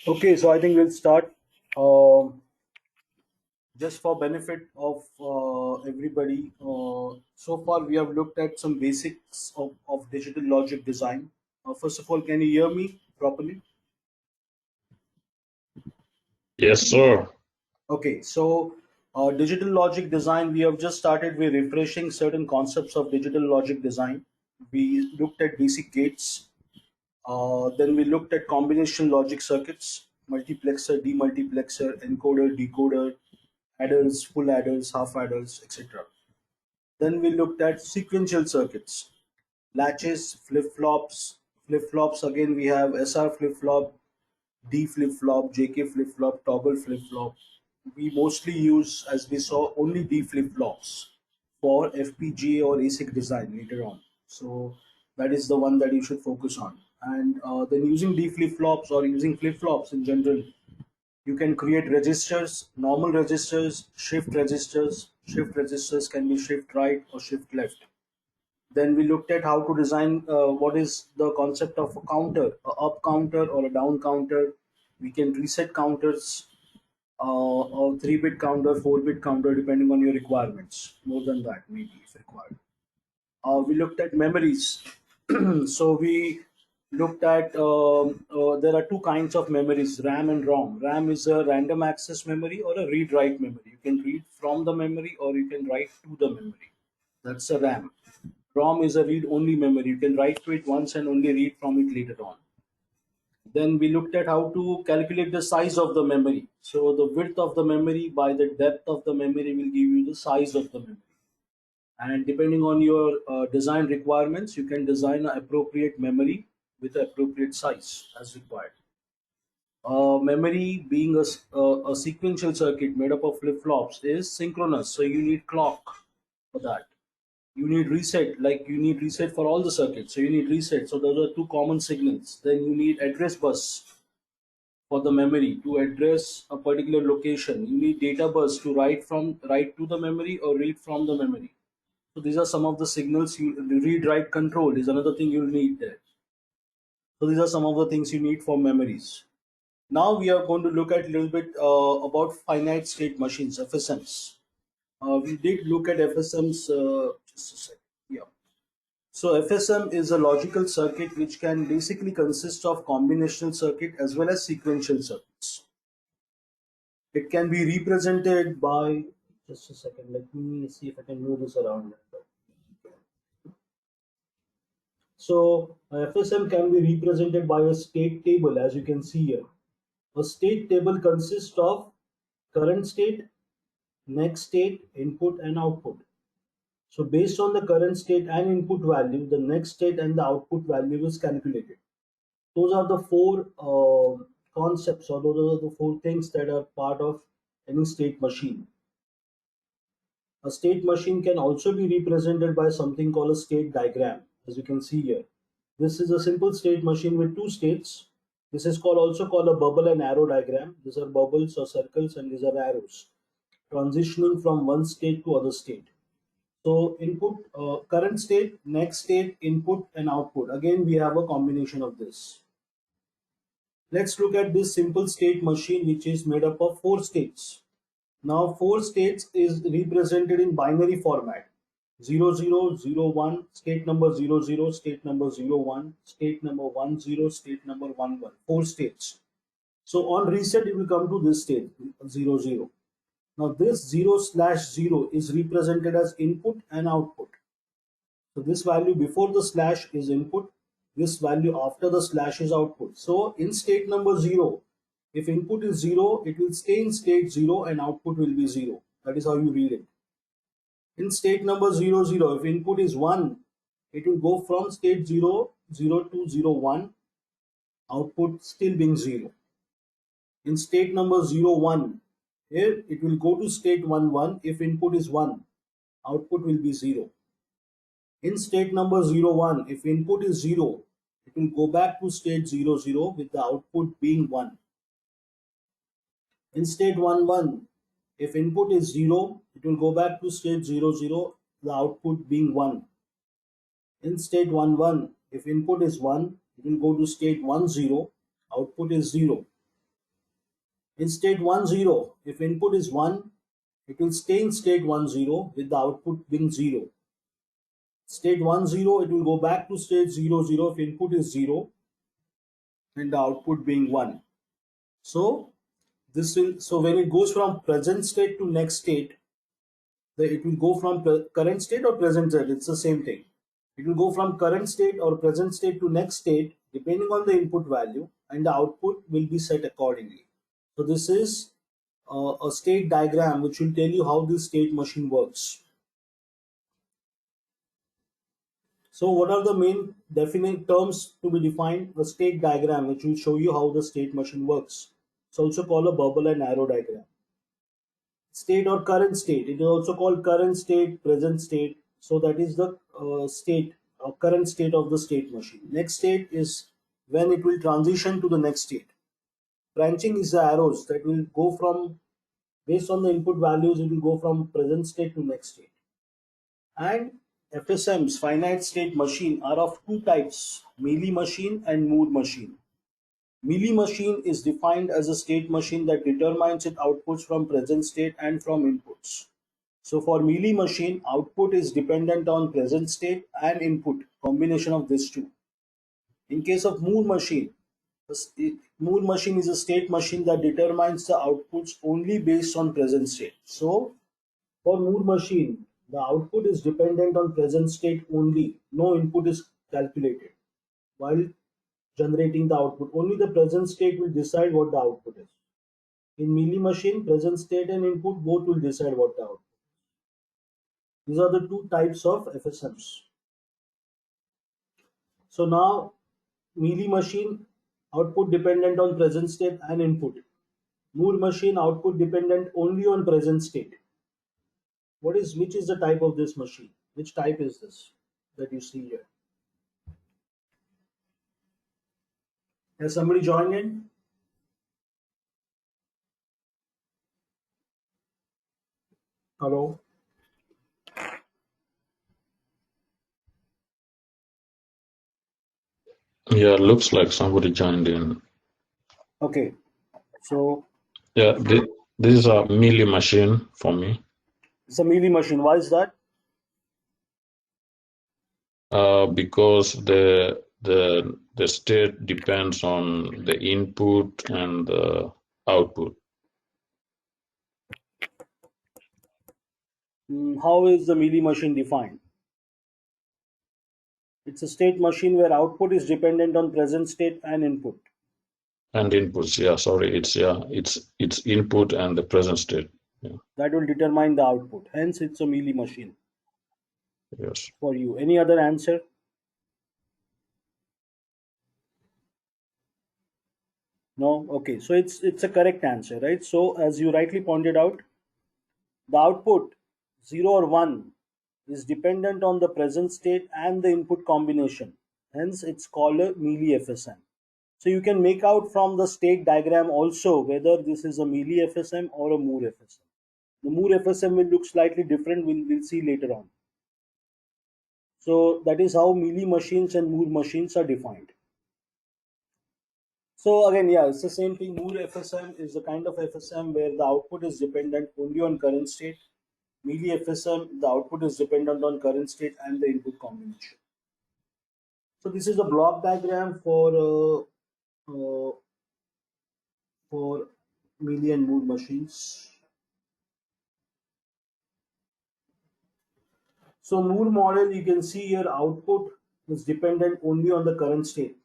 Okay, so I think we'll start. Um just for benefit of everybody. So far, we have looked at some basics of digital logic design. First of all, can you hear me properly? Yes, sir. Okay, so digital logic design, we have just started with refreshing certain concepts of digital logic design. We looked at basic gates. Then we looked at combinational logic circuits, multiplexer, demultiplexer, encoder, decoder, adders, full adders, half adders, etc. Then we looked at sequential circuits, latches, flip-flops. Flip-flops, again, we have SR flip-flop, D flip-flop, JK flip-flop, toggle flip-flop. We mostly use, as we saw, only D flip-flops for FPGA or ASIC design later on. So that is the one that you should focus on. And then using D flip-flops or using flip-flops in general, you can create registers, normal registers, shift registers. Shift registers can be shift right or shift left. Then we looked at how to design what is the concept of a counter, a up counter or a down counter. We can reset counters, a 3-bit counter, 4-bit counter, depending on your requirements. More than that, maybe if required. We looked at memories. So we looked at there are two kinds of memories, RAM and ROM. RAM is a random access memory or a read write memory. You can read from the memory or you can write to the memory. That's a RAM. ROM is a read only memory. You can write to it once and only read from it later on. Then we looked at how to calculate the size of the memory. So the width of the memory by the depth of the memory will give you the size of the memory. And depending on your design requirements, you can design an appropriate memory with the appropriate size as required. Memory being a sequential circuit made up of flip-flops is synchronous, so you need clock for that. You need reset, like you need reset for all the circuits, so you need reset. So those are two common signals. Then you need address bus for the memory to address a particular location. You need data bus to write to the memory or read from the memory. So these are some of the signals. You read write control is another thing you'll need there. So these are some of the things you need for memories. Now we are going to look at a little bit about finite state machines, FSMs. We did look at FSMs just a second. Yeah. So FSM is a logical circuit which can basically consist of combinational circuit as well as sequential circuits. It can be represented by, just a second, let me see if I can move this around. So FSM can be represented by a state table, as you can see here. A state table consists of current state, next state, input and output. So based on the current state and input value, the next state and the output value is calculated. Those are the four concepts, or those are the four things that are part of any state machine. A state machine can also be represented by something called a state diagram, as you can see here. This is a simple state machine with two states. This is also called a bubble and arrow diagram. These are bubbles or circles and these are arrows, transitioning from one state to other state. So input, current state, next state, input and output. Again, we have a combination of this. Let's look at this simple state machine which is made up of four states. Now four states is represented in binary format. 0001, state number 00, state number 01, state number 10, state number 11. Four states. So on reset it will come to this state 00. Now this 0/0 is represented as input and output. So this value before the slash is input, this value after the slash is output. So in state number 0, if input is 0, it will stay in state 0 and output will be 0. That is how you read it. In state number 00, if input is 1, it will go from state 00 to 01, output still being 0. In state number 01, here it will go to state 11. If input is 1, output will be 0. In state number 01, if input is 0, it will go back to state 00 with the output being 1. In state 11, if input is 0, it will go back to state 00, the output being 1. In state 11, if input is 1, it will go to state 10, output is 0. In state 1 0, if input is 1, it will stay in state 1 0 with the output being 0. State 1 0, it will go back to state 0 0 if input is 0 and the output being 1. So so when it goes from present state to next state, it will go from current state or present state. It's the same thing. It will go from current state or present state to next state depending on the input value, and the output will be set accordingly. So this is a state diagram which will tell you how this state machine works. So what are the main definite terms to be defined? A state diagram which will show you how the state machine works. It's also called a bubble and arrow diagram. State or current state. It is also called current state, present state. So that is the state or current state of the state machine. Next state is when it will transition to the next state. Branching is the arrows that will go from, based on the input values, it will go from present state to next state. And FSMs, finite state machine, are of two types, Mealy machine and Moore machine. Mealy machine is defined as a state machine that determines its outputs from present state and from inputs. So for Mealy machine, output is dependent on present state and input, combination of these two. In case of Moore machine, Moore machine is a state machine that determines the outputs only based on present state. So for Moore machine, the output is dependent on present state only. No input is calculated while generating the output. Only the present state will decide what the output is. In Mealy machine, present state and input both will decide what the output. These are the two types of FSMs. So now Mealy machine, output dependent on present state and input. Moore machine, output dependent only on present state. Which is the type of this machine? Which type is this that you see here? Has somebody joined in? Hello? Yeah, looks like somebody joined in. Okay. So Yeah, this is a Mealy machine for me. it's a Mealy machine. Why is that? Because the state depends on the input and the output. How is the Mealy machine defined? It's a state machine where output is dependent on present state and input. And inputs, yeah, sorry, it's input and the present state. Yeah, That will determine the output. Hence, it's a Mealy machine yes. for you. Any other answer? No? Okay. So it's a correct answer, right? So as you rightly pointed out, the output 0 or 1 is dependent on the present state and the input combination. Hence, it's called a Mealy FSM. So you can make out from the state diagram also whether this is a Mealy FSM or a Moore FSM. The Moore FSM will look slightly different. We'll see later on. So that is how Mealy machines and Moore machines are defined. So again, yeah, it's the same thing. Moore FSM is the kind of FSM where the output is dependent only on current state. Mealy FSM, the output is dependent on current state and the input combination. So this is a block diagram for Mealy and Moore machines. So Moore model, you can see here output is dependent only on the current state.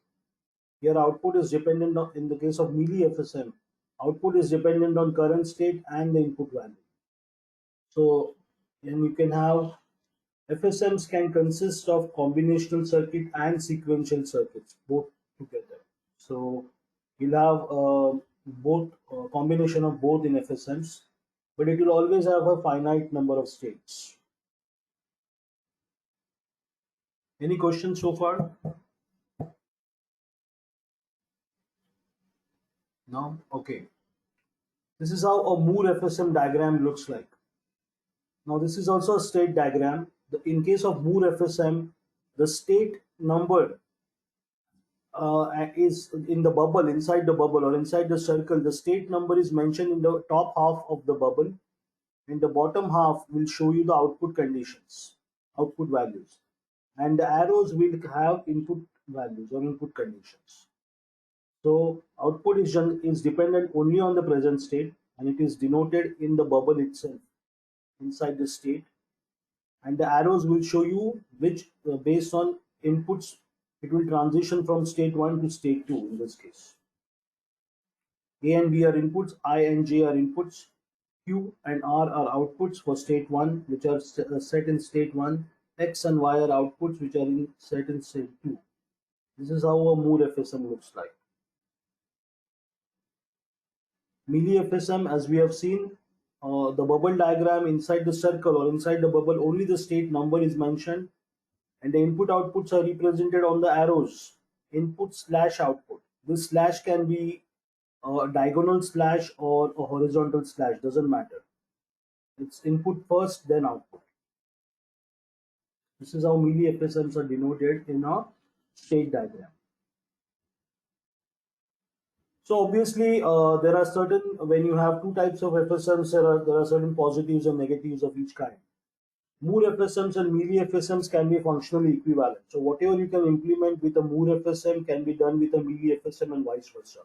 Here output is dependent on, in the case of Mealy FSM, output is dependent on current state and the input value. So then you can have FSMs can consist of combinational circuit and sequential circuits both together. So you'll have both combination of both in FSMs, but it will always have a finite number of states. Any questions so far? No? Okay. This is how a Moore FSM diagram looks like. Now this is also a state diagram. In case of Moore FSM, the state number is in the bubble, inside the bubble or inside the circle, the state number is mentioned in the top half of the bubble, and the bottom half will show you the output conditions, output values, and the arrows will have input values or input conditions. So output is dependent only on the present state, and it is denoted in the bubble itself inside the state, and the arrows will show you which based on inputs it will transition from state 1 to state 2 in this case. A and B are inputs, I and J are inputs, Q and R are outputs for state 1 which are set in state 1, X and Y are outputs which are set in state 2. This is how a Moore FSM looks like. Mealy FSM, as we have seen, the bubble diagram inside the circle or inside the bubble, only the state number is mentioned, and the input outputs are represented on the arrows. Input slash output. This slash can be a diagonal slash or a horizontal slash, doesn't matter. It's input first, then output. This is how Mealy FSMs are denoted in a state diagram. So obviously, there are certain, when you have two types of FSMs, there are certain positives and negatives of each kind. Moore FSMs and Mealy FSMs can be functionally equivalent. So whatever you can implement with a Moore FSM can be done with a Mealy FSM and vice versa.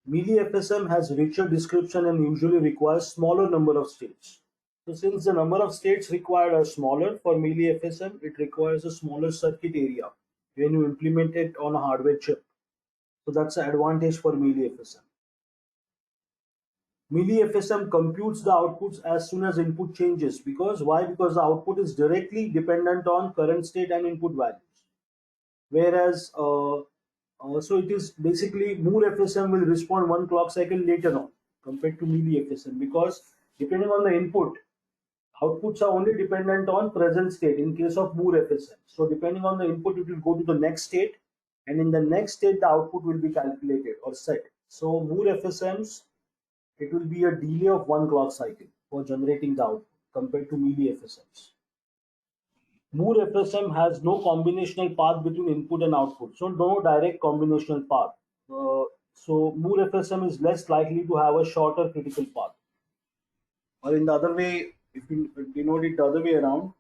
Mealy FSM has richer description and usually requires smaller number of states. So since the number of states required are smaller for Mealy FSM, it requires a smaller circuit area when you implement it on a hardware chip. So that's an advantage for Mealy FSM. Mealy FSM computes the outputs as soon as input changes. Because why? Because the output is directly dependent on current state and input values. Whereas, so it is basically Moore FSM will respond one clock cycle later on compared to Mealy FSM, because depending on the input, outputs are only dependent on present state in case of Moore FSM. So depending on the input, it will go to the next state, and in the next state, the output will be calculated or set. So Moore FSMs, it will be a delay of one clock cycle for generating the output compared to Mealy FSMs. Moore FSM has no combinational path between input and output, so no direct combinational path. So Moore FSM is less likely to have a shorter critical path. Or in the other way, if you denote it the other way around,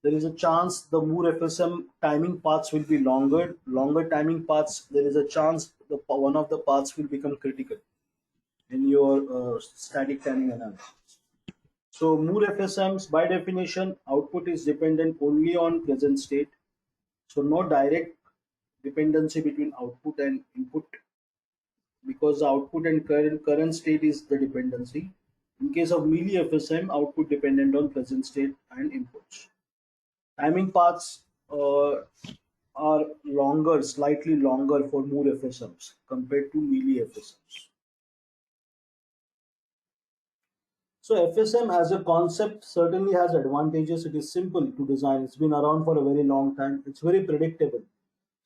there is a chance the Moore FSM timing paths will be longer. Longer timing paths, there is a chance one of the paths will become critical in your static timing analysis. So Moore FSMs, by definition, output is dependent only on present state. So no direct dependency between output and input, because the output and current state is the dependency. In case of Mealy FSM, output dependent on present state and inputs. Timing paths are longer, slightly longer for Moore FSMs compared to Mealy FSMs. So FSM as a concept certainly has advantages. It is simple to design. It's been around for a very long time. It's very predictable.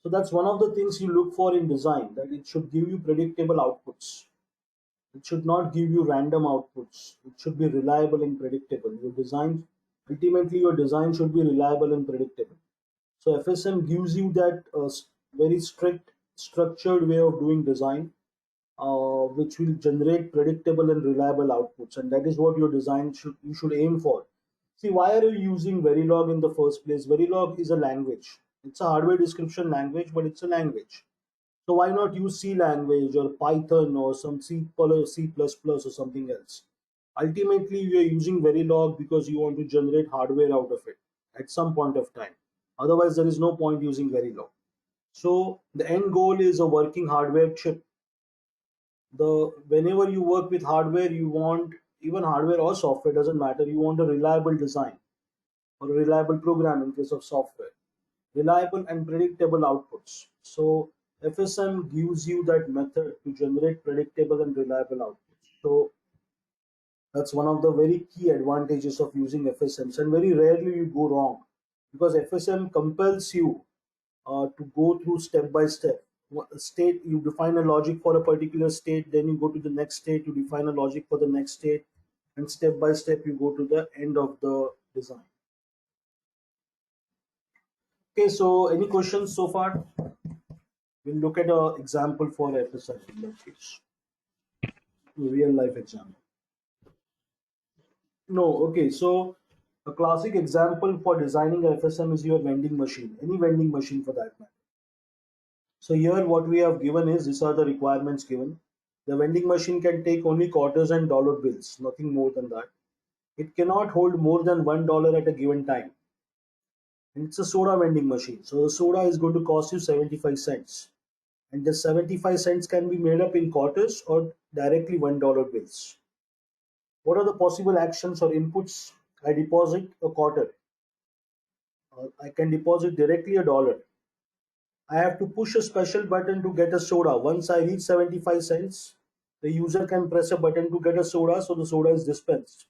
So that's one of the things you look for in design, that it should give you predictable outputs. It should not give you random outputs. It should be reliable and predictable. Ultimately, your design should be reliable and predictable. So FSM gives you that very strict, structured way of doing design, which will generate predictable and reliable outputs, and that is what your design you should aim for. See, why are you using Verilog in the first place? Verilog is a language. It's a hardware description language, but it's a language. So why not use C language or Python or some C++ or something else? Ultimately, you are using Verilog because you want to generate hardware out of it at some point of time. Otherwise, there is no point using Verilog. So the end goal is a working hardware chip. Whenever you work with hardware, you want, even hardware or software, doesn't matter, you want a reliable design or a reliable program in case of software, reliable and predictable outputs. So FSM gives you that method to generate predictable and reliable outputs. So that's one of the very key advantages of using FSMs, and very rarely you go wrong, because FSM compels you to go through step by step. State, you define a logic for a particular state, then you go to the next state, you define a logic for the next state, and step by step you go to the end of the design. Okay, so any questions so far? We'll look at an example for FSM in that case, real life example. No, okay. So a classic example for designing a FSM is your vending machine, any vending machine for that matter. So here what we have given is these are the requirements given. The vending machine can take only quarters and dollar bills, nothing more than that. It cannot hold more than $1 at a given time. And it's a soda vending machine. So the soda is going to cost you 75 cents. And the 75 cents can be made up in quarters or directly $1 bills. What are the possible actions or inputs? I deposit a quarter. I can deposit directly a dollar. I have to push a special button to get a soda. Once I reach 75 cents, the user can press a button to get a soda, so the soda is dispensed.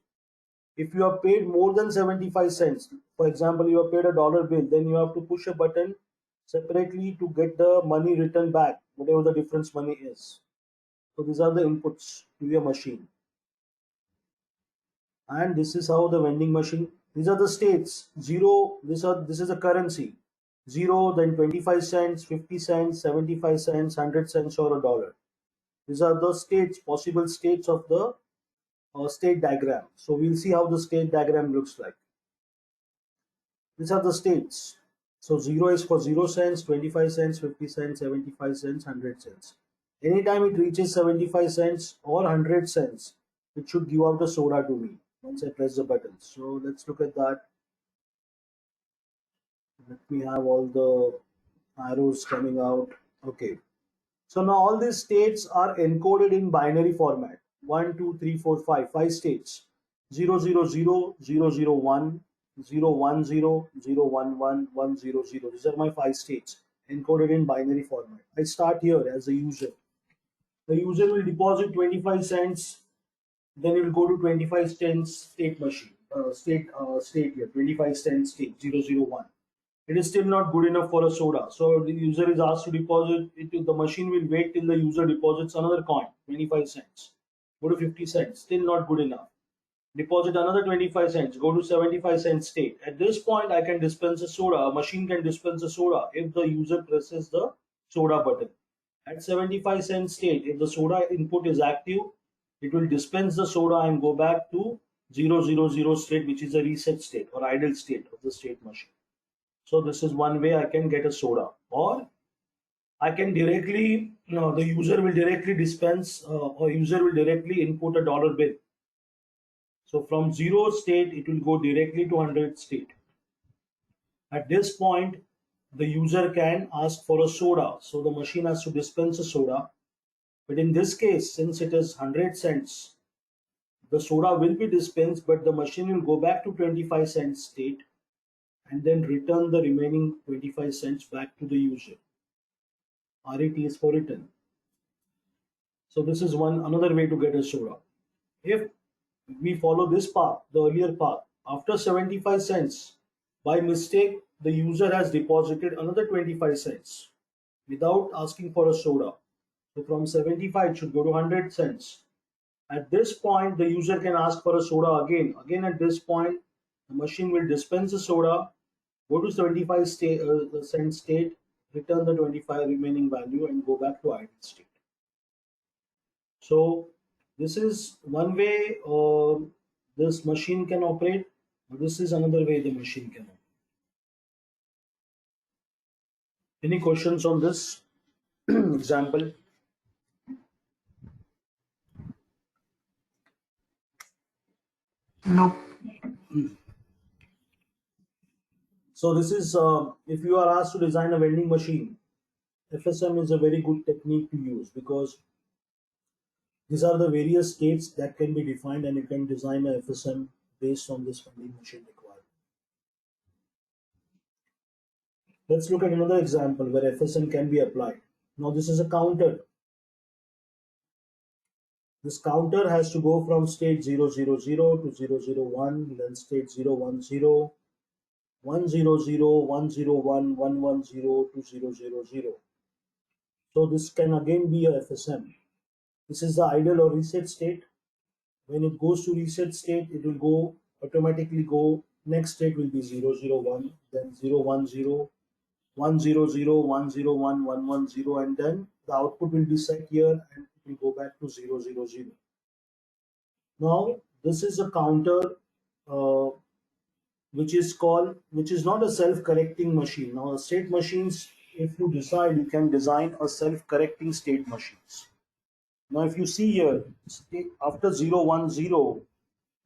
If you have paid more than 75 cents, for example, you have paid a dollar bill, then you have to push a button separately to get the money returned back, whatever the difference money is. So these are the inputs to your machine. And this is how the vending machine, these are the states. Zero, this is a currency. Zero, then 25 cents, 50 cents, 75 cents, 100 cents, or a dollar. These are the states, possible states of the state diagram. So we'll see how the state diagram looks like. These are the states. So 0 is for 0 cents, 25 cents, 50 cents, 75 cents, 100 cents. Anytime it reaches 75 cents or 100 cents, it should give out a soda to me once I press the button. So let's look at that. Let me have all the arrows coming out. Okay. So now all these states are encoded in binary format. 1, 2, 3, 4, 5. 5 states. 0, 0, 0, 0, 0, 1, 0, 1, 0, 0, 1, 1, 1, 0, 0. These are my 5 states encoded in binary format. I start here as a user. The user will deposit 25 cents, then it will go to 25 cents state machine, state here, 25 cents state 001. It is still not good enough for a soda. So the user is asked to deposit it. The machine will wait till the user deposits another coin, 25 cents. Go to 50 cents, still not good enough. Deposit another 25 cents, go to 75 cents state. At this point, I can dispense a soda. A machine can dispense a soda if the user presses the soda button. At 75 cents state, if the soda input is active, it will dispense the soda and go back to 000 state, which is a reset state or idle state of the state machine. So this is one way I can get a soda, or I can directly, the user will directly dispense or user will directly input a dollar bill. So from 0 state, it will go directly to 100 state. At this point, the user can ask for a soda. So the machine has to dispense a soda. But in this case, since it is 100 cents, the soda will be dispensed, but the machine will go back to 25 cents state and then return the remaining 25 cents back to the user. RET is for return. So this is another way to get a soda. If we follow this path, the earlier path, after 75 cents, by mistake, the user has deposited another 25 cents without asking for a soda. So from 75 it should go to 100 cents. At this point, the user can ask for a soda again. Again, at this point, the machine will dispense the soda, go to 75 cent state, return the 25 remaining value, and go back to idle state. So this is one way this machine can operate. This is another way the machine can operate. Any questions on this example? Nope. So this is if you are asked to design a vending machine, FSM is a very good technique to use because these are the various states that can be defined, and you can design a FSM based on this vending machine requirement. Let's look at another example where FSM can be applied. Now this is a counter. This counter has to go from state 000 to 001, then state 010, 100, 101, 110 to 000. So this can again be a FSM. This is the idle or reset state. When it goes to reset state, it will go automatically go. Next state will be 001, then 010, 100 101 110, and then the output will be set here and it will go back to 000. Now this is a counter uh, which is not a self-correcting machine. Now state machines, if you decide, you can design a self-correcting state machines. Now if you see here, after 010,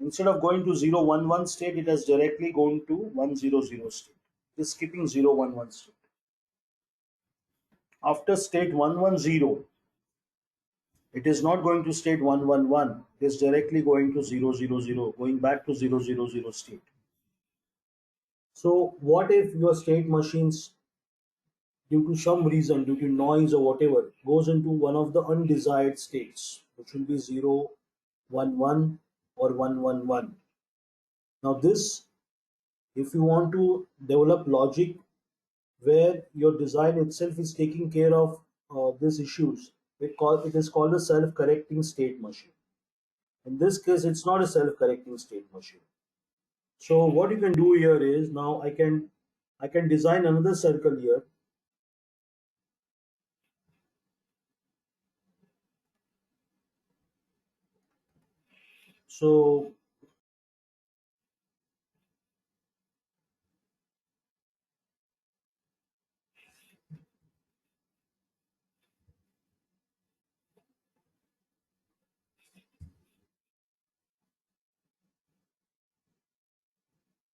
instead of going to 011 state, it has directly gone to 100 state. It is skipping 011 state. After state 110, it is not going to state 111. It is directly going to 000, going back to 000 state. So what if your state machines, due to some reason, due to noise or whatever, goes into one of the undesired states, which will be 011 or 111. Now this, if you want to develop logic where your design itself is taking care of these issues, it is called a self-correcting state machine. In this case, it's not a self-correcting state machine. So what you can do here is, now I can design another circle here. So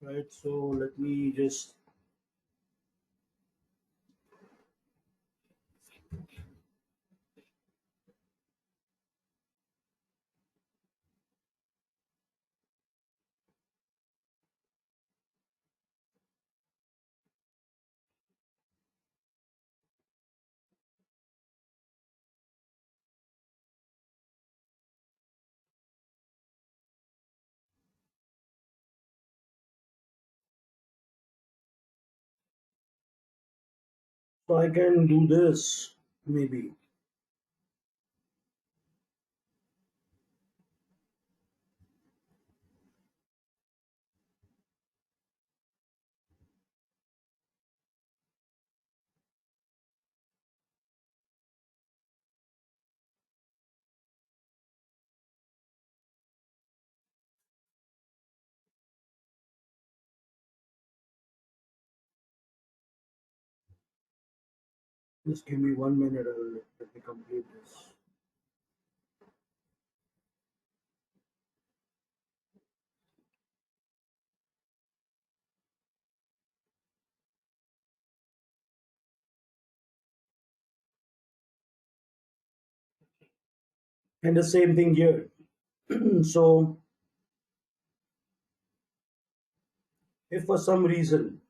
right, so let me just, so I can do this maybe. Just give me 1 minute. Let me complete this. And the same thing here. So if for some reason,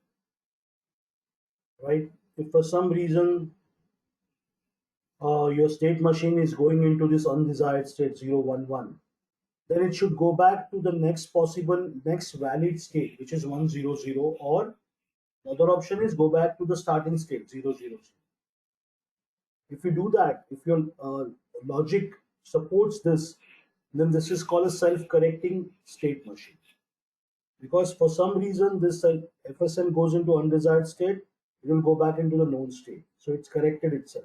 right, if for some reason your state machine is going into this undesired state 011, then it should go back to the next possible, next valid state, which is 100, or another option is go back to the starting state 000. If you do that, if your logic supports this, then this is called a self-correcting state machine. Because for some reason this FSM goes into undesired state, it will go back into the known state. So it's corrected itself.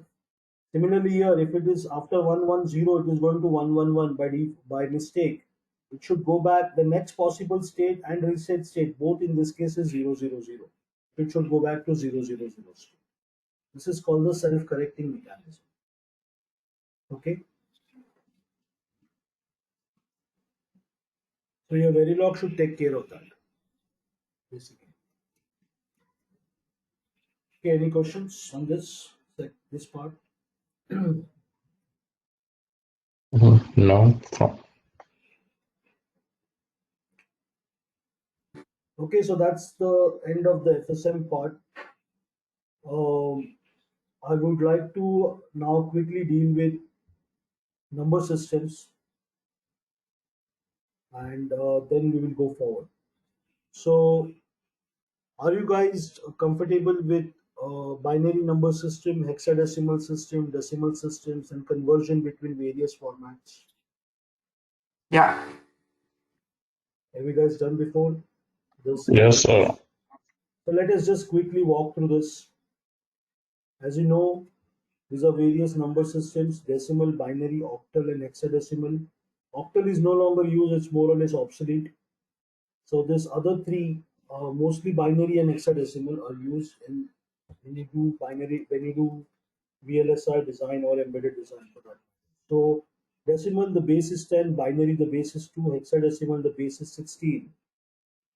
Similarly here, if it is after 110, it is going to 111 by mistake. It should go back the next possible state and reset state. Both in this case is 000. It should go back to 000 state. This is called the self-correcting mechanism. Okay. So your Verilog should take care of that, basically. Okay, any questions on this part? No, from Okay, so that's the end of the FSM part. Um, I would like to now quickly deal with number systems, and then we will go forward. So, are you guys comfortable with binary number system, hexadecimal system, decimal systems, and conversion between various formats? Yeah, Have you guys done before this yes, exercise? So let us just quickly walk through this. As you know, these are various number systems: decimal, binary, octal, and hexadecimal. Octal is no longer used; it's more or less obsolete. So this other three, mostly binary and hexadecimal, are used in when you do binary, when you do VLSI design or embedded design for that. So decimal, the base is 10; binary, the base is 2; hexadecimal, the base is 16.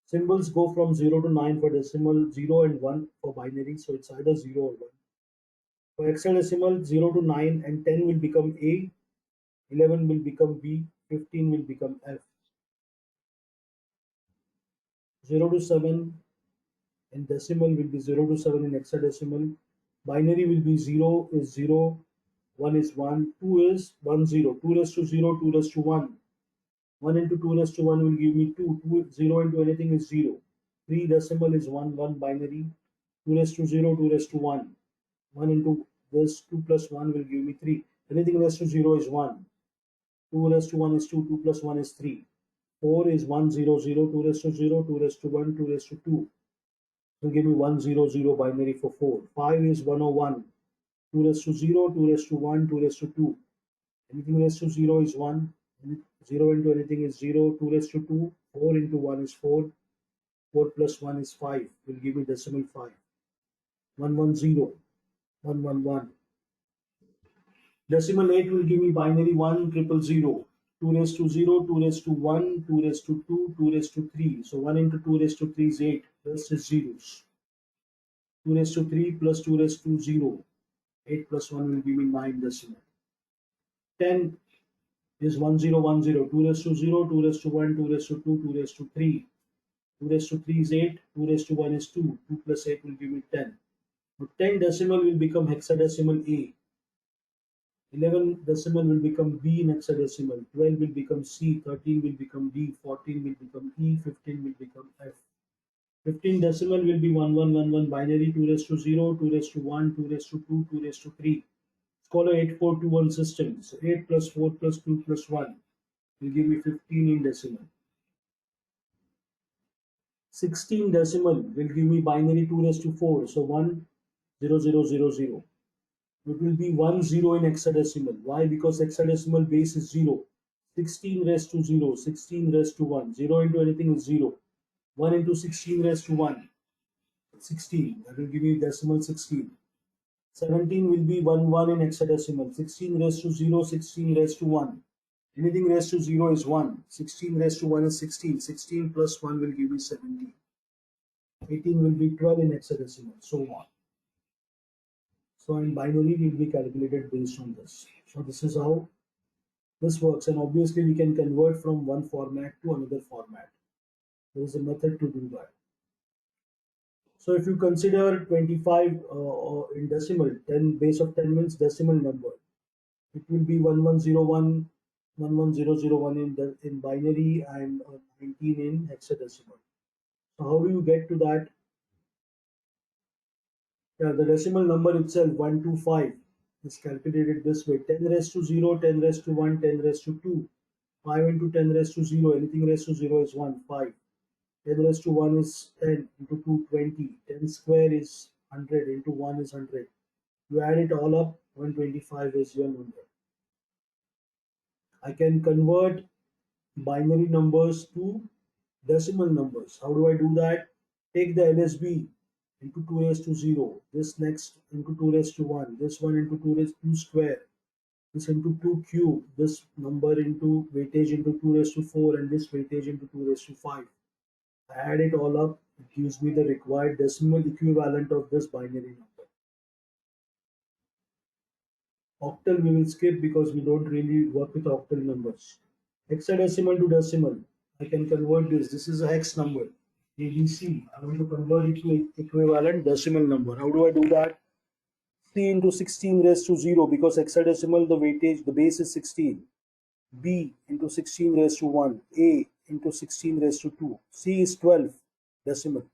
Symbols go from 0 to 9 for decimal, 0 and 1 for binary, so it's either 0 or 1. For hexadecimal, 0 to 9 and 10 will become A, 11 will become B, 15 will become F. 0 to 7 in decimal will be 0 to 7 in hexadecimal. Binary will be 0 is 0, 1 is 1, 2 is 1 0, 2 raised to 0, 2 raised to 1. 1 into 2 raised to 1 will give me 2, 0 into anything is 0. 3 decimal is 1, 1 binary, 2 raised to 0, 2 raised to 1. 1 into this 2 plus 1 will give me 3. Anything raised to 0 is 1. 2 raised to 1 is 2, 2 plus 1 is 3. 4 is 1 0 0, 2 raised to 0, 2 raised to 1, 2 raised to 2. So give me 1 0 0 binary for 4. 5 is 101, 2 raised to 0, 2 raised to 1, 2 raised to 2. Anything raised to 0 is 1. 0 into anything is 0, 2 raised to 2, 4 into 1 is 4. 4 plus 1 is 5, will give me decimal 5. 110, 111. Decimal 8 will give me binary 1 triple 0. 2 raised to 0, 2 raised to 1, 2 raised to 2, 2 raised to 3. So 1 into 2 raised to 3 is 8. Rest is zeros. 2 raised to 3 plus 2 raised to 0. 8 plus 1 will give me 9 decimal. 10 is 1010. 2 raised to 0, 2 raised to 1, 2 raised to 2, 2 raised to 3. 2 raised to 3 is 8. 2 raised to 1 is 2. 2 plus 8 will give me 10. So 10 decimal will become hexadecimal A. 11 decimal will become B in hexadecimal, 12 will become C, 13 will become D, 14 will become E, 15 will become F. 15 decimal will be 1111 binary, 2 raised to 0, 2 raised to 1, 2 raised to 2, 2 raised to 3. It's called a 8421 system. So 8 plus 4 plus 2 plus 1 will give me 15 in decimal. 16 decimal will give me binary 2 raised to 4. So 1 0 0 0 0. It will be 1 0 in hexadecimal. Why? Because hexadecimal base is 0. 16 raised to 0, 16 raised to 1. 0 into anything is 0. 1 into 16 raised to 1, 16. That will give me decimal 16. 17 will be 1 1 in hexadecimal. 16 raised to 0, 16 raised to 1. Anything raised to 0 is 1. 16 raised to 1 is 16. 16 plus 1 will give me 17. 18 will be 12 in hexadecimal, so on. So in binary will be calculated based on this. So this is how this works, and obviously we can convert from one format to another format. There is a method to do that. So if you consider 25 in decimal, 10 base of 10 means decimal number. It will be 1101, 110001 in binary, and 19 in hexadecimal. So how do you get to that? Yeah, the decimal number itself, 125, is calculated this way: 10 raised to 0, 10 raised to 1, 10 raised to 2. 5 into 10 raised to 0, anything raised to 0 is 1, 5. 10 raised to 1 is 10, into 2 20. 10 square is 100, into 1 is 100. You add it all up, 125 is your number. I can convert binary numbers to decimal numbers. How do I do that? Take the LSB into 2 raised to 0, this next into 2 raised to 1, this one into 2 raised to 2 square, this into 2 cube, this number into weightage into 2 raised to 4, and this weightage into 2 raised to 5. I add it all up, it gives me the required decimal equivalent of this binary number. Octal we will skip because we don't really work with octal numbers. Hexadecimal to decimal, I can convert this. This is a hex number, ABC. I want to convert it to equivalent decimal number. How do I do that? 3 into 16 raised to 0, because hexadecimal, the weightage, the base is 16. B into 16 raised to 1. A into 16 raised to 2. C is 12 decimal.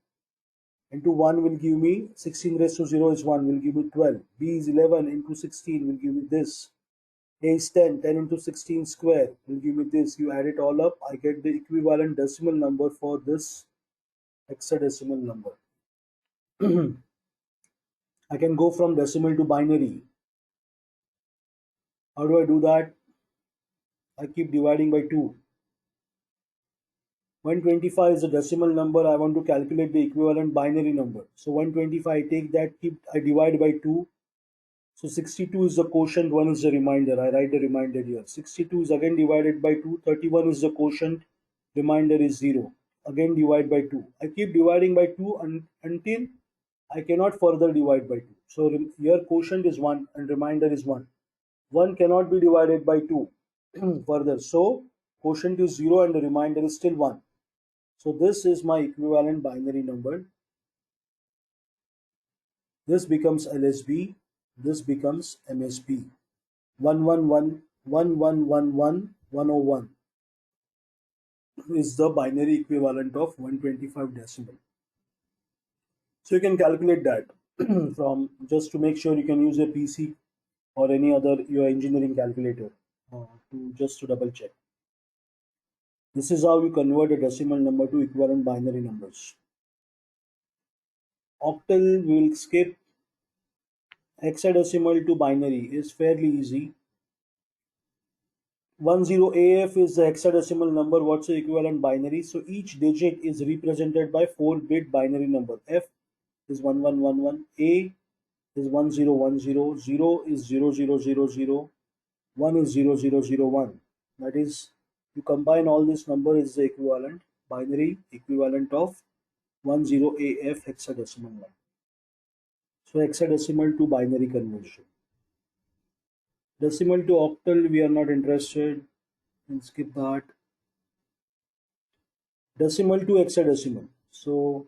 Into 1 will give me 16 raised to 0 is 1, will give me 12. B is 11 into 16 will give me this. A is 10. 10 into 16 square will give me this. You add it all up, I get the equivalent decimal number for this hexadecimal number. I can go from decimal to binary. How do I do that? I keep dividing by 2. 125 is a decimal number. I want to calculate the equivalent binary number. So 125, I take that, I divide by 2. So 62 is the quotient, 1 is the remainder. I write the remainder here. 62 is again divided by 2. 31 is the quotient, remainder is 0. Again divide by 2. I keep dividing by 2 until I cannot further divide by 2. So here quotient is 1 and remainder is 1. 1 cannot be divided by 2 further. So quotient is 0 and the remainder is still 1. So this is my equivalent binary number. This becomes LSB. This becomes MSB. 111 1111 101 is the binary equivalent of 125 decimal. So you can calculate that from, just to make sure you can use a PC or any other your engineering calculator to just to double check. This is how you convert a decimal number to equivalent binary numbers. Octal we will skip. Hexadecimal to binary is fairly easy. 10AF is the hexadecimal number. What's the equivalent binary? So each digit is represented by 4-bit binary number. F is 1111, A is 1010, 0 is 0000, 1 is 0001. That is, you combine all this number is the equivalent binary equivalent of 10AF hexadecimal number. So hexadecimal to binary conversion. Decimal to octal we are not interested, and skip that. Decimal to hexadecimal. So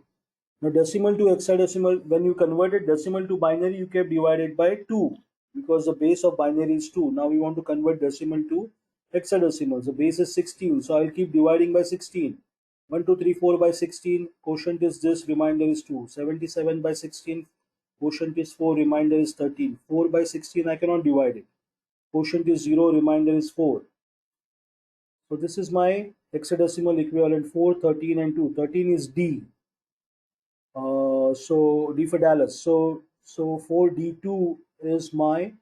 now decimal to hexadecimal, when you converted decimal to binary, you kept divided by 2 because the base of binary is 2. Now we want to convert decimal to hexadecimal. The base is 16, so I'll keep dividing by 16. 1, 2, 3, 4 by 16, quotient is this, remainder is 2. 77 by 16, quotient is 4, remainder is 13. 4 by 16, I cannot divide it. Quotient is 0, remainder is 4. So this is my hexadecimal equivalent, 4, 13 and 2. 13 is D. So D for Dallas. So 4D2 is my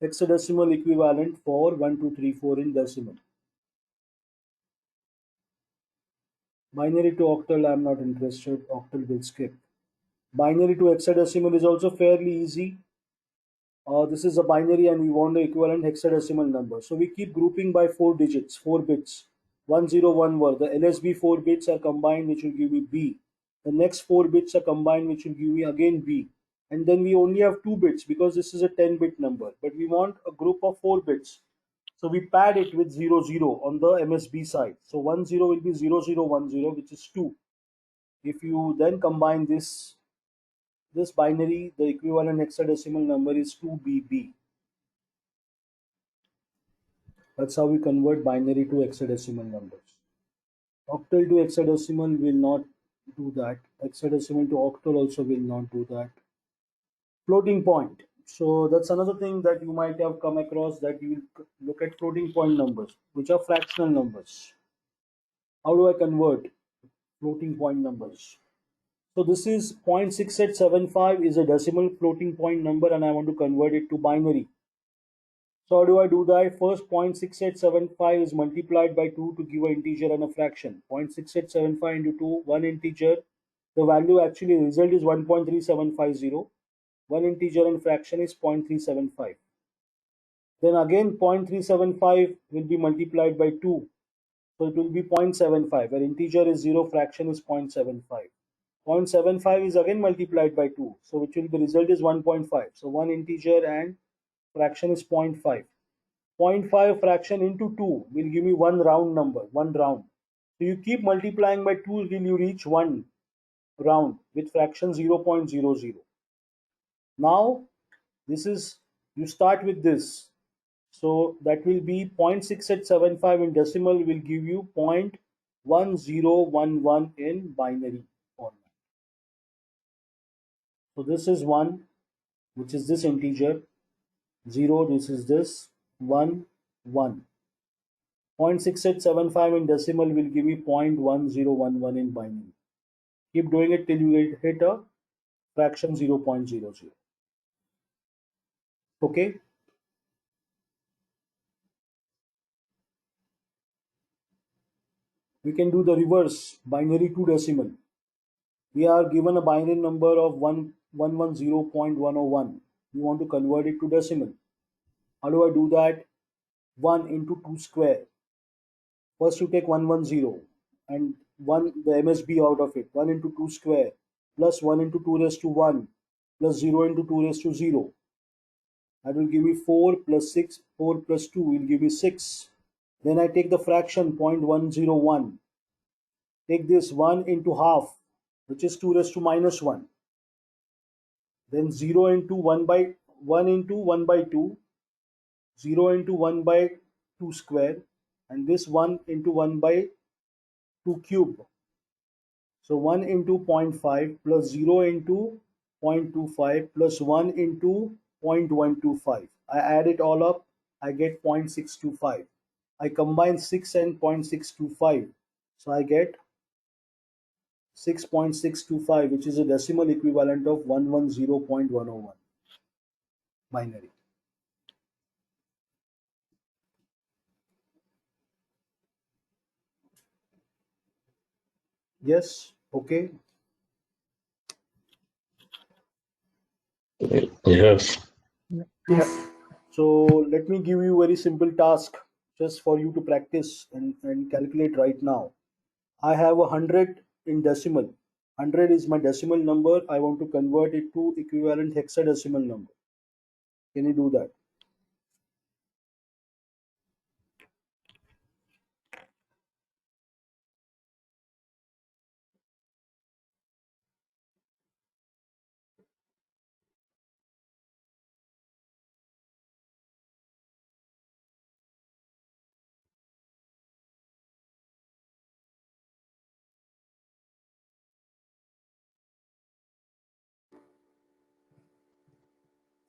hexadecimal equivalent for 1, 2, 3, 4 in decimal. Binary to octal I am not interested. Octal will skip. Binary to hexadecimal is also fairly easy. This is a binary and we want the equivalent hexadecimal number. So we keep grouping by 4 digits, 4 bits. 101 were the LSB 4 bits are combined, which will give me B. The next 4 bits are combined, which will give me again B. And then we only have 2 bits because this is a 10-bit number. But we want a group of 4 bits. So we pad it with 00 on the MSB side. So 10 will be 0010, which is 2. If you then combine this binary, the equivalent hexadecimal number is 2BB. That's how we convert binary to hexadecimal numbers. Octal to hexadecimal will not do that. Hexadecimal to octal also will not do that. Floating point. So that's another thing that you might have come across, that you look at floating point numbers, which are fractional numbers. How do I convert floating point numbers? So this is 0.6875 is a decimal floating point number and I want to convert it to binary. So how do I do that? First, 0.6875 is multiplied by 2 to give an integer and a fraction. 0.6875 into 2, one integer. The value actually result is 1.3750. One integer and fraction is 0.375. Then again 0.375 will be multiplied by 2. So it will be 0.75, where integer is 0, fraction is 0.75. 0.75 is again multiplied by 2. So which will be result is 1.5. So one integer and fraction is 0.5. 0.5 fraction into 2 will give me one round number, one round. So you keep multiplying by 2 till you reach one round with fraction 0.00. Now this is, you start with this. So that will be 0.6875 in decimal will give you 0.1011 in binary format. So this is 1, which is this integer, 0, this is this, 1, 1. 0.6875 in decimal will give me 0.1011 in binary. Keep doing it till you hit a fraction 0.00. Okay, we can do the reverse binary to decimal. We are given a binary number of 1110.101. We want to convert it to decimal. How do I do that? 1 into 2 square. First you take 110 and 1 the MSB out of it. 1 into 2 square plus 1 into 2 raised to 1 plus 0 into 2 raised to 0. That will give me 4 plus 6. 4 plus 2 will give me 6. Then I take the fraction 0.101. Take this 1 into half, which is 2 raised to minus 1. Then 0 into 1 by 1 into 1 by 2, 0 into 1 by 2 square, and this 1 into 1 by 2 cube. So 1 into zero point 0.5 plus 0 into 0.25 plus 1 into 0.125. I add it all up, I get 0.625. I combine 6 and 0.625. So I get 6.625, which is a decimal equivalent of 110.101 binary. Yes, okay. Yes. Yes. So let me give you a very simple task just for you to practice and calculate right now. I have 100 in decimal. 100 is my decimal number. I want to convert it to equivalent hexadecimal number. Can you do that?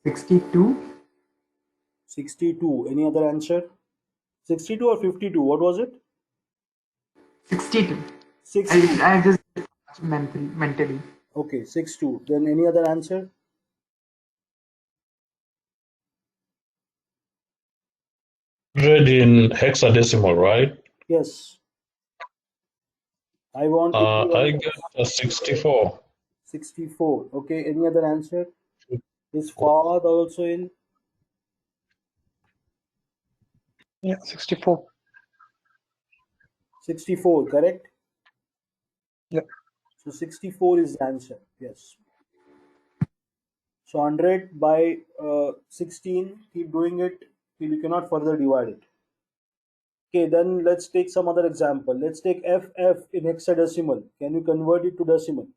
Sixty-two. 62. Any other answer? 62 or 52? What was it? 62. I 62. I just mentally. Okay, 62. Then any other answer? Read in hexadecimal, right? Yes. I want I equivalent get of a 64. 64. Okay, any other answer? Is Fahad also in? Yeah, 64. 64, correct? Yeah. So 64 is the answer. Yes. So 100 by 16, keep doing it till you cannot further divide it. Okay, then let's take some other example. Let's take FF in hexadecimal. Can you convert it to decimal?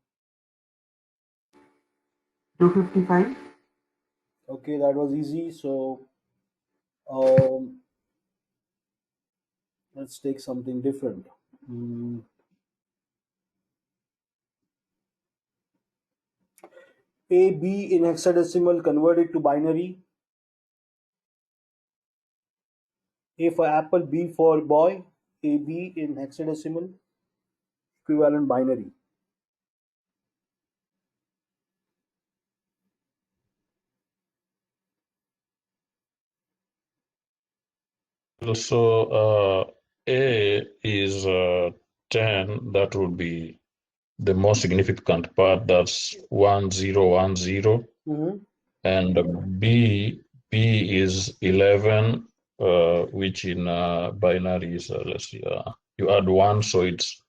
255. Okay, that was easy. So um, let's take something different. Hmm. AB in hexadecimal, convert it to binary. A for apple, B for boy. AB in hexadecimal, equivalent binary. So A is 10. That would be the most significant part. That's 1010. Mm-hmm. And B is 11, which in binary is, let's see, you add 1, so it's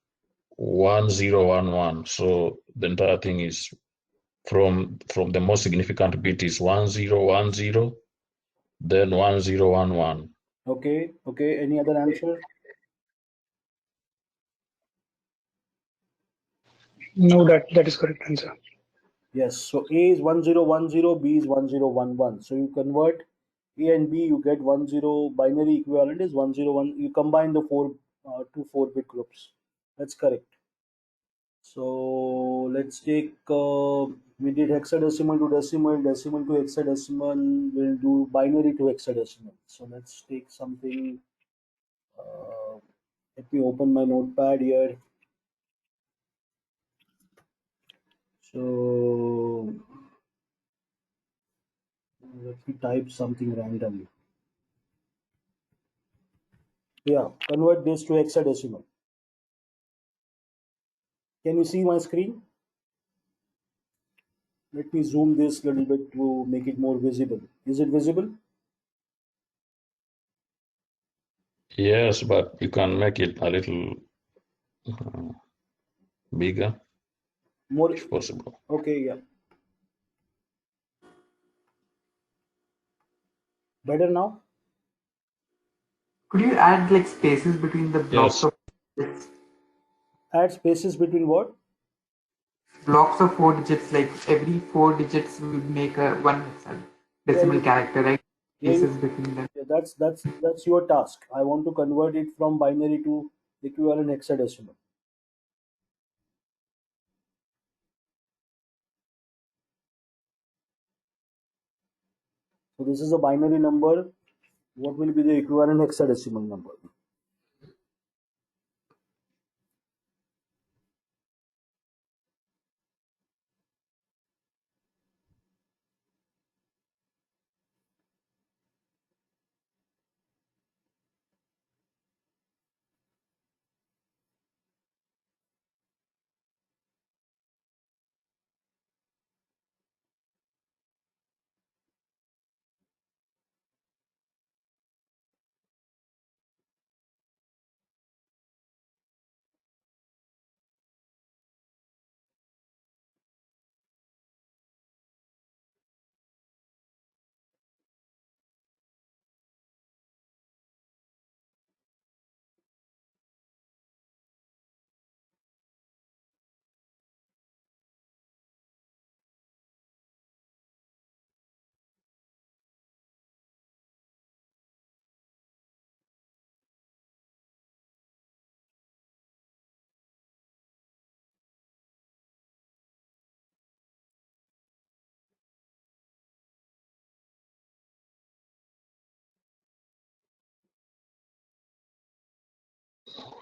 1011. So the entire thing is from the most significant bit is 1010, then 1011. Okay, okay. Any other answer? No, that is correct answer. Yes, so A is 1010, B is 1011. So you convert A and B, you get 10 binary equivalent is 101. You combine the two 4-bit groups. That's correct. So let's take we did hexadecimal to decimal, decimal to hexadecimal. We'll do binary to hexadecimal. So let's take something. Uh, Let me open my notepad here. So Let me type something randomly. Yeah, convert this to hexadecimal. Can you see my screen? Let me zoom this a little bit to make it more visible. Is it visible? Yes, but you can make it a little uh, bigger More. if possible. Okay, yeah. Better now? Could you add like spaces between the blocks Yes. of digits? Add spaces between what? Blocks of 4 digits, like every 4 digits will make a one Yeah, decimal character, right? yeah, Spaces between them. yeah, that's your task. I want to convert it from binary to equivalent hexadecimal. So this is a binary number. What will be the equivalent hexadecimal number?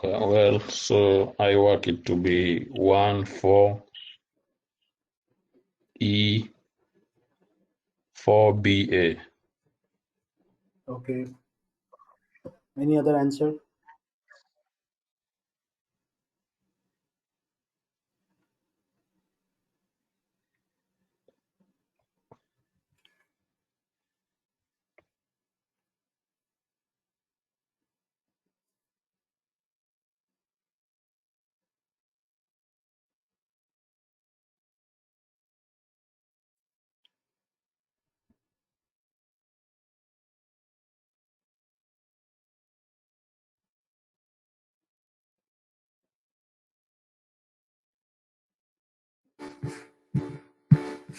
Well, so I work it to be 1, 4, E, 4, BA. Okay. Any other answer?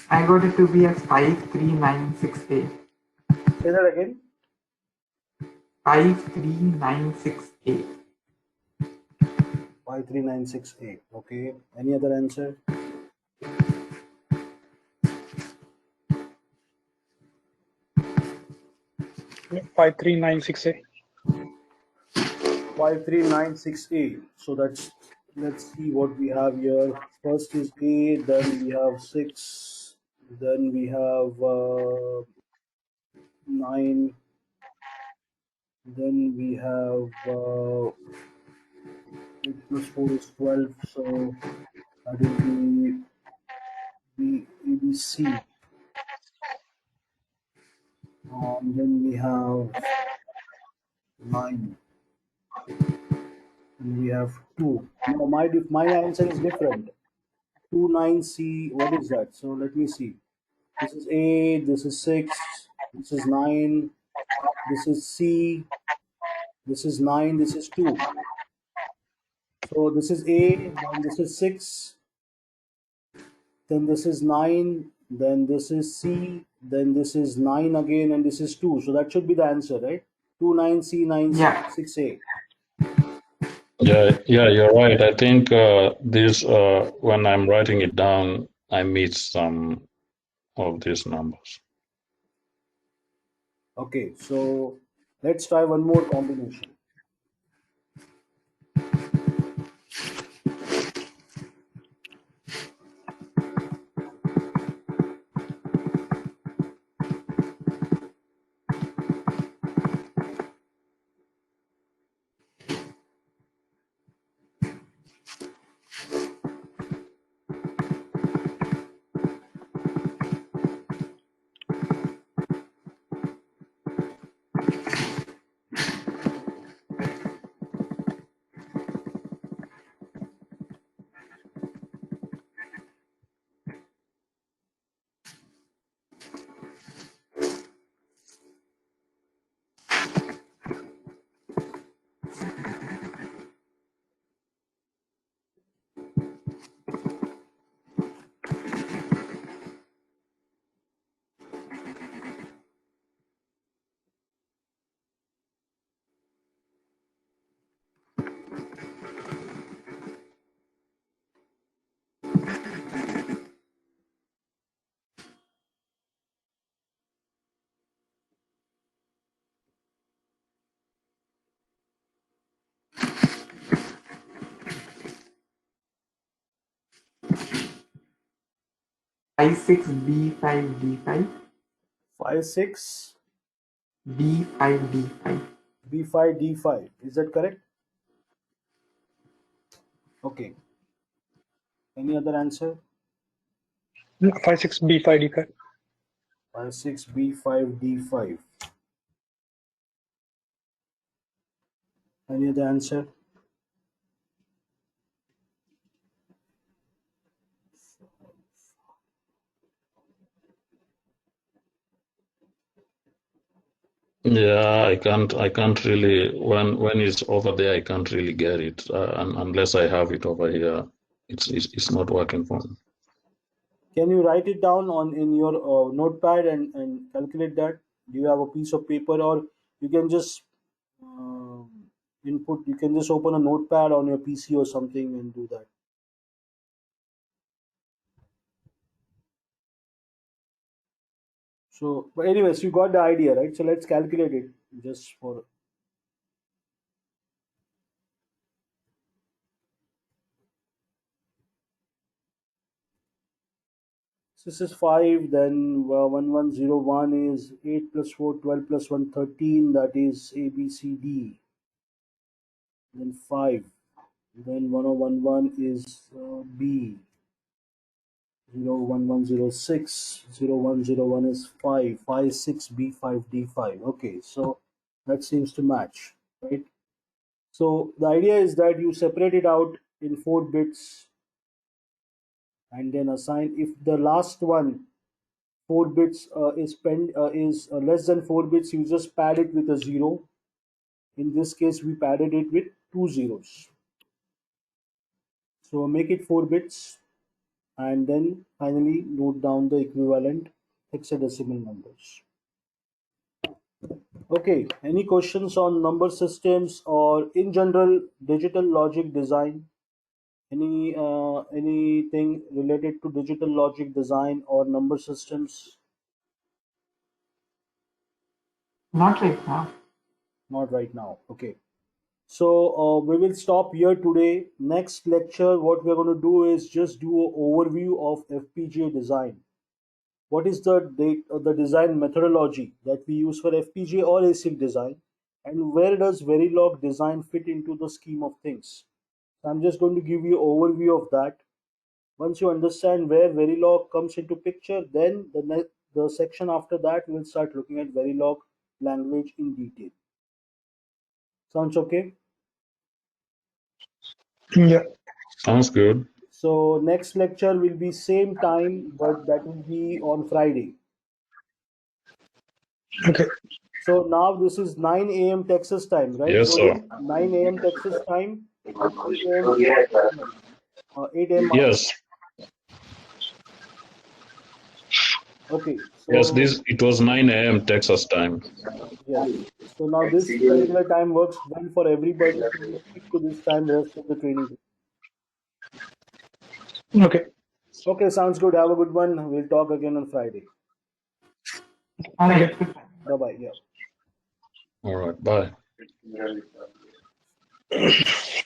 I got it to be as 5396A. Say that again. 5396A. 53968. Okay. Any other answer? Yeah, 5396A. 53968. So let's see what we have here. First is A, then we have 6, then we have 9, then we have 8 plus 4 is 12, so that will be ABC. Then we have 9, and we have 2. Now, if my answer is different, 29C, what is that? So let me see. This is 8, this is 6, this is 9, this is C, this is 9, this is 2. So this is A, then this is 6, then this is 9, then this is C, then this is 9 again, and this is 2. So that should be the answer, right? 29C, 9, Yeah. 6A. Yeah, you're right. I think this when I'm writing it down, I miss some of these numbers. Okay, so let's try one more combination. I6 B5 D5 5, 6, B5 D5. B5, D5. Is that correct? Okay. Any other answer? 5 6 B5 D5. 5, 6, B5, D5. Any other answer? Yeah, I can't really, when it's over there, I can't really get it, unless I have it over here. It's not working for me. Can you write it down on in your notepad and calculate that? Do you have a piece of paper, or you can just uh, input? You can just open a notepad on your PC or something and do that. So, but anyways, you got the idea, right? So let's calculate it just for. This is 5, then 1101 is 8 plus 4, 12 plus 1, 13. That is A, B, C, D. Then 5. Then 1011 is B. 01106. 0101 is 5. 5, 6, B5, D5. Okay, so that seems to match, right? So the idea is that you separate it out in 4 bits and then assign, if the last one 4 bits is less than 4 bits, you just pad it with a 0. In this case we padded it with 2 zeros. So make it 4 bits and then finally note down the equivalent hexadecimal numbers. Okay, any questions on number systems or in general digital logic design? Anything related to digital logic design or number systems? Not right now. Not right now. Okay. So we will stop here today. Next lecture, what we are going to do is just do an overview of FPGA design. What is the design methodology that we use for FPGA or ASIC design, and where does Verilog design fit into the scheme of things? So I'm just going to give you overview of that. Once you understand where Verilog comes into picture, then the section after that we'll start looking at Verilog language in detail. Sounds okay? Yeah. Sounds good. So next lecture will be same time, but that will be on Friday. Okay. So now this is 9 a.m. Texas time, right, Yes, sir. Jody? 9 a.m. Texas time and 8 a.m. mine. Yes, Okay, yes. so It was 9 a.m. Texas time. yes. So now this particular time works well for everybody. So we'll stick to this time rest of the training. Okay. Okay, sounds good. Have a good one. We'll talk again on Friday. All right. Okay. Goodbye. Bye bye. Yeah. All right. Bye.